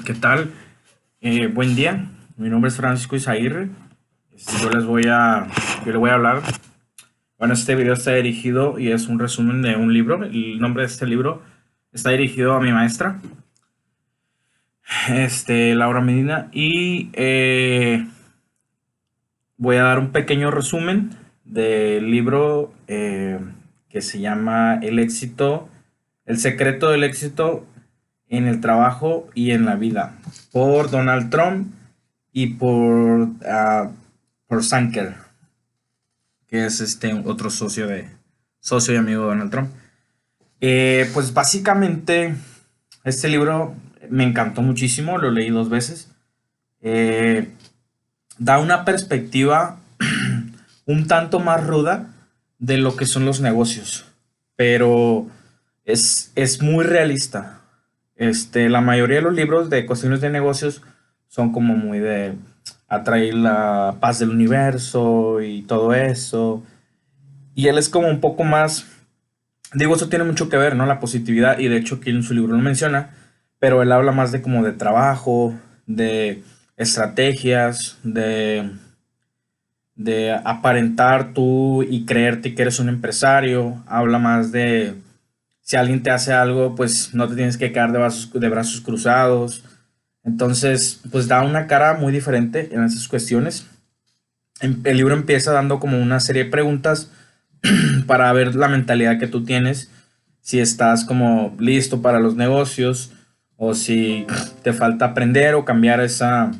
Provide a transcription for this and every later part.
¿Qué tal? Buen día. Mi nombre es Francisco Izaguirre. Yo yo le voy a hablar. Bueno, este video está dirigido y es un resumen de un libro. El nombre de este libro está dirigido a mi maestra, Laura Medina, y voy a dar un pequeño resumen del libro que se llama El secreto del éxito en el trabajo y en la vida, por Donald Trump y por Sanker, que es otro socio y amigo de Donald Trump. Pues básicamente este libro me encantó muchísimo, lo leí dos veces. Eh, Da una perspectiva un tanto más ruda de lo que son los negocios, pero es muy realista. La mayoría de los libros de cuestiones de negocios son como muy de atraer la paz del universo y todo eso. Y él es como un poco más, digo, eso tiene mucho que ver, ¿no? La positividad, y de hecho aquí en su libro lo menciona, pero él habla más de como de trabajo, de estrategias, de aparentar tú y creerte que eres un empresario. Habla más de si alguien te hace algo, pues no te tienes que quedar de brazos cruzados. Entonces, pues da una cara muy diferente en esas cuestiones. El libro empieza dando como una serie de preguntas para ver la mentalidad que tú tienes, si estás como listo para los negocios o si te falta aprender o cambiar esa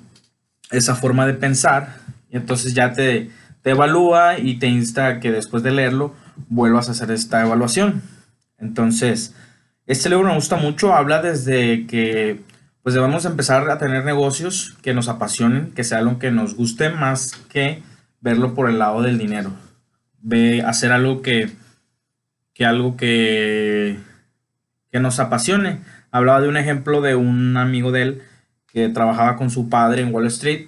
forma de pensar. Y entonces ya te evalúa y te insta a que después de leerlo vuelvas a hacer esta evaluación. Entonces, este libro me gusta mucho, habla desde que pues debemos empezar a tener negocios que nos apasionen, que sea algo que nos guste más que verlo por el lado del dinero. Ve hacer algo que nos apasione. Hablaba de un ejemplo de un amigo de él que trabajaba con su padre en Wall Street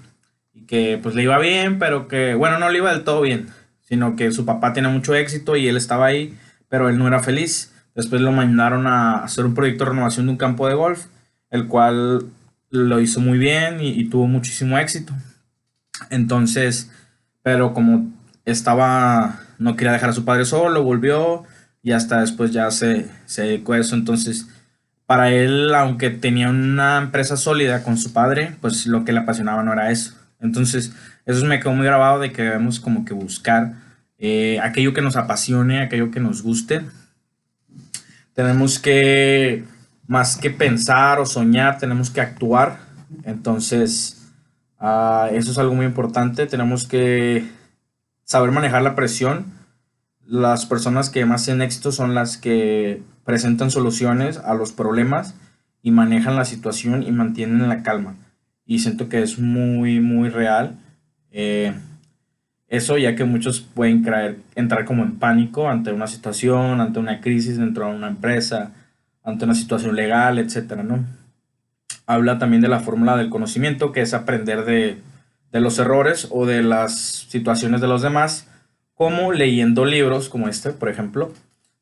y que pues le iba bien, pero que, bueno, no le iba del todo bien, sino que su papá tenía mucho éxito y él estaba ahí, pero él no era feliz. Después lo mandaron a hacer un proyecto de renovación de un campo de golf, el cual lo hizo muy bien y tuvo muchísimo éxito. Entonces, pero como no quería dejar a su padre solo, volvió y hasta después ya se dedicó a eso. Entonces, para él, aunque tenía una empresa sólida con su padre, pues lo que le apasionaba no era eso. Entonces, eso me quedó muy grabado de que debemos como que buscar aquello que nos apasione, aquello que nos guste. Tenemos que, más que pensar o soñar, tenemos que actuar. Entonces, eso es algo muy importante. Tenemos que saber manejar la presión. Las personas que más tienen éxito son las que presentan soluciones a los problemas y manejan la situación y mantienen la calma. Y siento que es muy, muy real. Eh, Eso ya que muchos pueden entrar como en pánico ante una situación, ante una crisis dentro de una empresa, ante una situación legal, etcétera, ¿no? Habla también de la fórmula del conocimiento, que es aprender de los errores o de las situaciones de los demás, como leyendo libros como este, por ejemplo,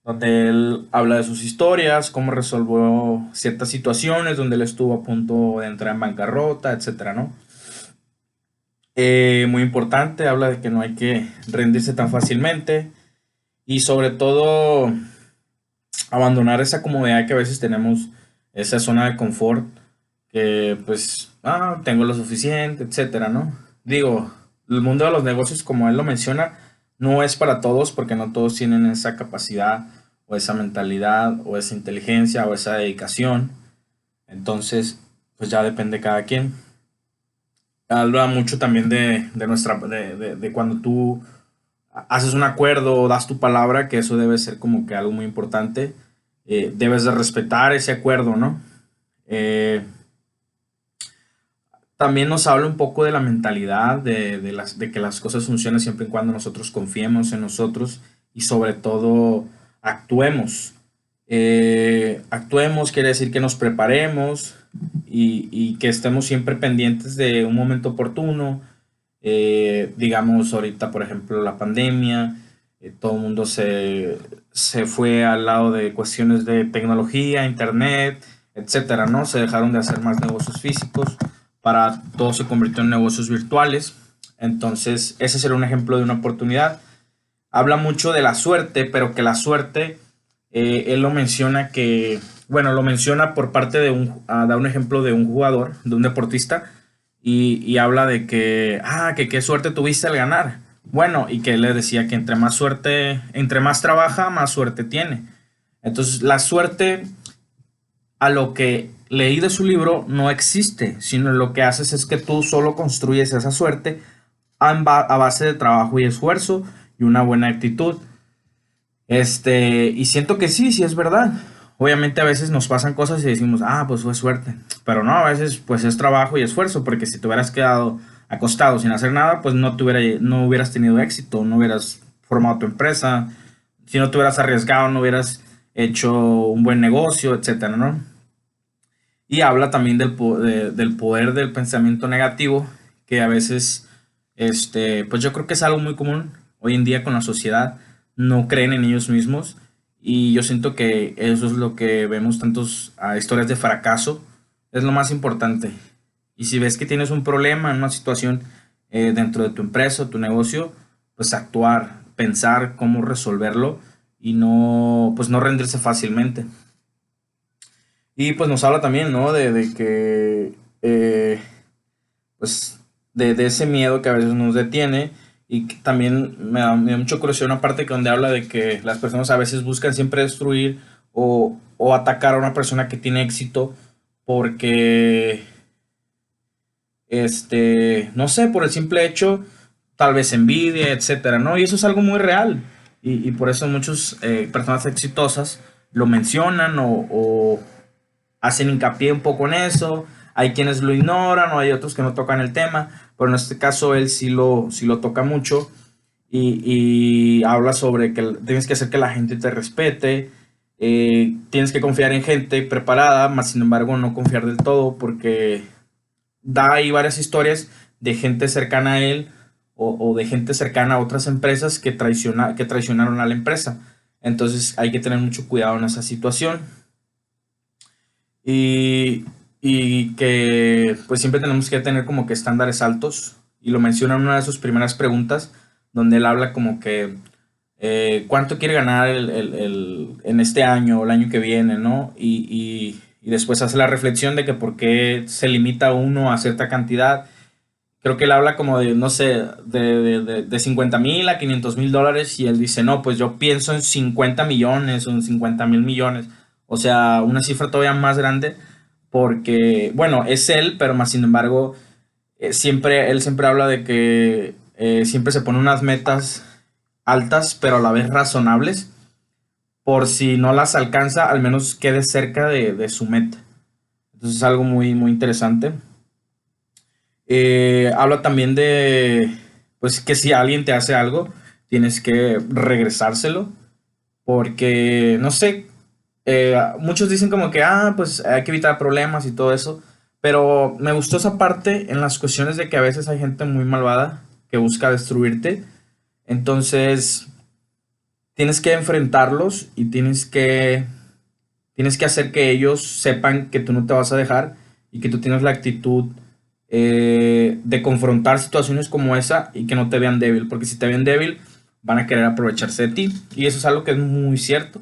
donde él habla de sus historias, cómo resolvió ciertas situaciones, donde él estuvo a punto de entrar en bancarrota, etcétera, ¿no? Muy importante, habla de que no hay que rendirse tan fácilmente y sobre todo abandonar esa comodidad que a veces tenemos, esa zona de confort, que pues, tengo lo suficiente, etcétera, ¿no? Digo, el mundo de los negocios, como él lo menciona, no es para todos porque no todos tienen esa capacidad o esa mentalidad o esa inteligencia o esa dedicación. Entonces, pues ya depende de cada quien. Habla mucho también de cuando tú haces un acuerdo o das tu palabra, que eso debe ser como que algo muy importante. Debes de respetar ese acuerdo, ¿no? Eh, También nos habla un poco de la mentalidad, de que las cosas funcionen siempre y cuando nosotros confiemos en nosotros y sobre todo actuemos. Actuemos quiere decir que nos preparemos y que estemos siempre pendientes de un momento oportuno. Digamos, ahorita, por ejemplo, la pandemia, todo el mundo se fue al lado de cuestiones de tecnología, internet, etcétera, ¿no? Se dejaron de hacer más negocios físicos, para todo se convirtió en negocios virtuales. Entonces, ese sería un ejemplo de una oportunidad. Habla mucho de la suerte, pero que la suerte, él lo menciona que, bueno, lo menciona por parte de da un ejemplo de un jugador, de un deportista, y habla de que, que qué suerte tuviste al ganar. Bueno, y que él le decía que entre más suerte, entre más trabaja, más suerte tiene. Entonces, la suerte, a lo que leí de su libro, no existe, sino lo que haces es que tú solo construyes esa suerte a base de trabajo y esfuerzo y una buena actitud. Y siento que sí, sí es verdad. Obviamente a veces nos pasan cosas y decimos, pues fue suerte. Pero no, a veces pues es trabajo y esfuerzo, porque si te hubieras quedado acostado sin hacer nada, pues no hubieras tenido éxito, no hubieras formado tu empresa, si no te hubieras arriesgado, no hubieras hecho un buen negocio, etcétera, ¿no? Y habla también del poder del pensamiento negativo, que a veces, pues yo creo que es algo muy común hoy en día con la sociedad. No creen en ellos mismos, y yo siento que eso es lo que vemos tantos historias de fracaso, es lo más importante. Y si ves que tienes un problema en una situación, dentro de tu empresa o tu negocio, pues actuar, pensar cómo resolverlo, y no, pues no rendirse fácilmente. Y pues nos habla también, ¿no? De que, pues, de ese miedo que a veces nos detiene, y que también me da mucha curiosidad una parte que donde habla de que las personas a veces buscan siempre destruir o atacar a una persona que tiene éxito porque, no sé, por el simple hecho, tal vez envidia, etcétera, ¿no? Y eso es algo muy real. Y por eso muchas personas exitosas lo mencionan o hacen hincapié un poco en eso. Hay quienes lo ignoran o hay otros que no tocan el tema, pero en este caso él sí lo toca mucho, y habla sobre que tienes que hacer que la gente te respete, tienes que confiar en gente preparada, más sin embargo no confiar del todo, porque da ahí varias historias de gente cercana a él, o de gente cercana a otras empresas que traicionaron a la empresa. Entonces hay que tener mucho cuidado en esa situación. Y, y que pues siempre tenemos que tener como que estándares altos, y lo menciona en una de sus primeras preguntas, donde él habla como que, cuánto quiere ganar en este año o el año que viene, ¿no? Y después hace la reflexión de que por qué se limita uno a cierta cantidad. Creo que él habla como de, no sé, de 50,000 a 500,000 dólares, y él dice, no, pues yo pienso en 50 millones o en 50,000 millones. O sea, una cifra todavía más grande, porque, bueno, es él, pero más sin embargo, él siempre habla de que, siempre se pone unas metas altas, pero a la vez razonables, por si no las alcanza, al menos quede cerca de su meta. Entonces es algo muy, muy interesante. Habla también de, pues, que si alguien te hace algo, tienes que regresárselo, porque, no sé, muchos dicen como que, pues hay que evitar problemas y todo eso, pero me gustó esa parte en las cuestiones de que a veces hay gente muy malvada que busca destruirte. Entonces, tienes que enfrentarlos, y tienes que hacer que ellos sepan que tú no te vas a dejar, y que tú tienes la actitud, de confrontar situaciones como esa, y que no te vean débil, porque si te ven débil van a querer aprovecharse de ti, y eso es algo que es muy cierto.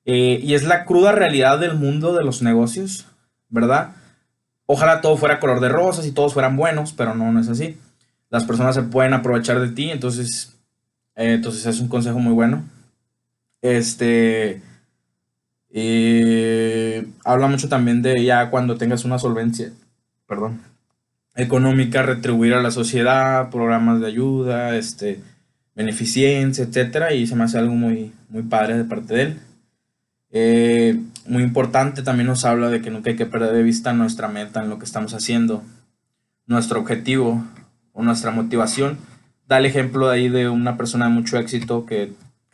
Y es la cruda realidad del mundo de los negocios, ¿verdad? Ojalá todo fuera color de rosas y todos fueran buenos, pero no, no es así. Las personas se pueden aprovechar de ti, entonces es un consejo muy bueno. Este, Habla mucho también de ya cuando tengas una solvencia, perdón, económica, retribuir a la sociedad, programas de ayuda, beneficencia, etcétera, y se me hace algo muy, muy padre de parte de él. Muy importante, también nos habla de que nunca hay que perder de vista nuestra meta en lo que estamos haciendo, nuestro objetivo o nuestra motivación. Da el ejemplo de ahí de una persona de mucho éxito que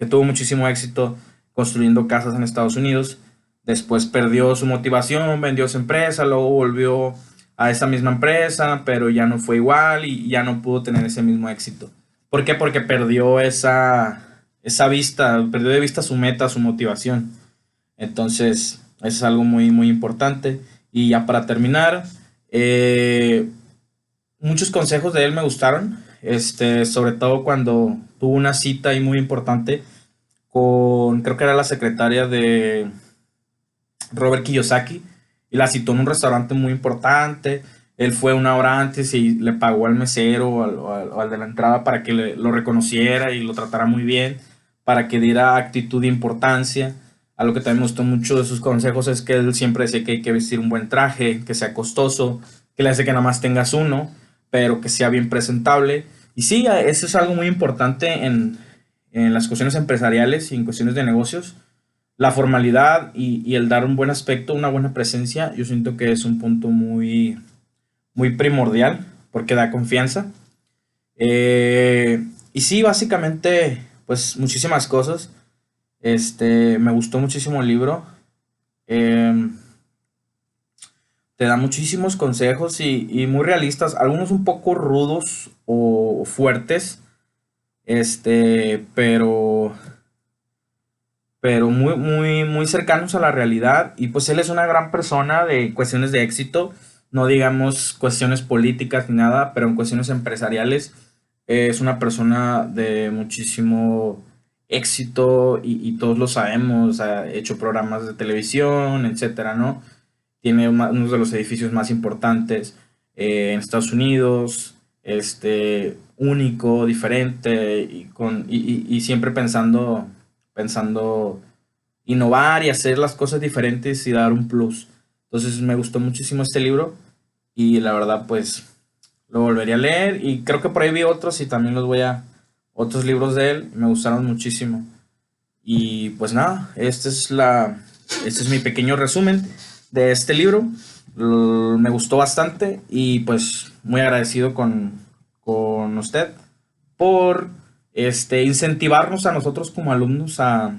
tuvo muchísimo éxito construyendo casas en Estados Unidos. Después perdió su motivación, vendió su empresa, luego volvió a esa misma empresa, pero ya no fue igual y ya no pudo tener ese mismo éxito. ¿Por qué? Porque perdió esa vista, perdió de vista su meta, su motivación. Entonces, Eso es algo muy, muy importante. Y ya para terminar, eh, muchos consejos de él me gustaron, sobre todo cuando tuvo una cita ahí muy importante con, creo que era la secretaria de Robert Kiyosaki, y la citó en un restaurante muy importante. Él fue una hora antes y le pagó al mesero o al de la entrada para que lo reconociera y lo tratara muy bien, para que diera actitud de importancia. Algo que también me gustó mucho de sus consejos es que él siempre decía que hay que vestir un buen traje, que sea costoso, que le hace que nada más tengas uno, pero que sea bien presentable. Y sí, eso es algo muy importante en las cuestiones empresariales y en cuestiones de negocios. La formalidad y el dar un buen aspecto, una buena presencia, yo siento que es un punto muy, muy primordial porque da confianza. Y sí, básicamente, pues muchísimas cosas. Me gustó muchísimo el libro. Eh, Te da muchísimos consejos y muy realistas, algunos un poco rudos o fuertes, pero muy, muy, muy cercanos a la realidad. Y pues él es una gran persona de cuestiones de éxito, no digamos cuestiones políticas ni nada, pero en cuestiones empresariales es una persona de muchísimo éxito y todos lo sabemos, ha hecho programas de televisión, etcétera, ¿no? Tiene uno de los edificios más importantes en Estados Unidos, único, diferente y siempre pensando innovar y hacer las cosas diferentes y dar un plus. Entonces me gustó muchísimo este libro y la verdad pues lo volvería a leer y creo que por ahí vi otros y también otros libros de él, me gustaron muchísimo. Y pues nada, este es mi pequeño resumen de este libro. Me gustó bastante y pues muy agradecido con usted por incentivarnos a nosotros como alumnos a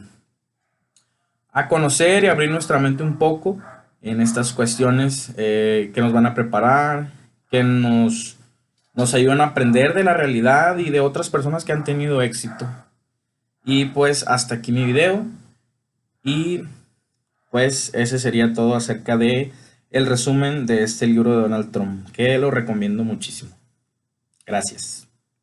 conocer y abrir nuestra mente un poco en estas cuestiones que nos van a preparar, que nos ayudan a aprender de la realidad y de otras personas que han tenido éxito. Y pues hasta aquí mi video y pues ese sería todo acerca de el resumen de este libro de Donald Trump, que lo recomiendo muchísimo. Gracias.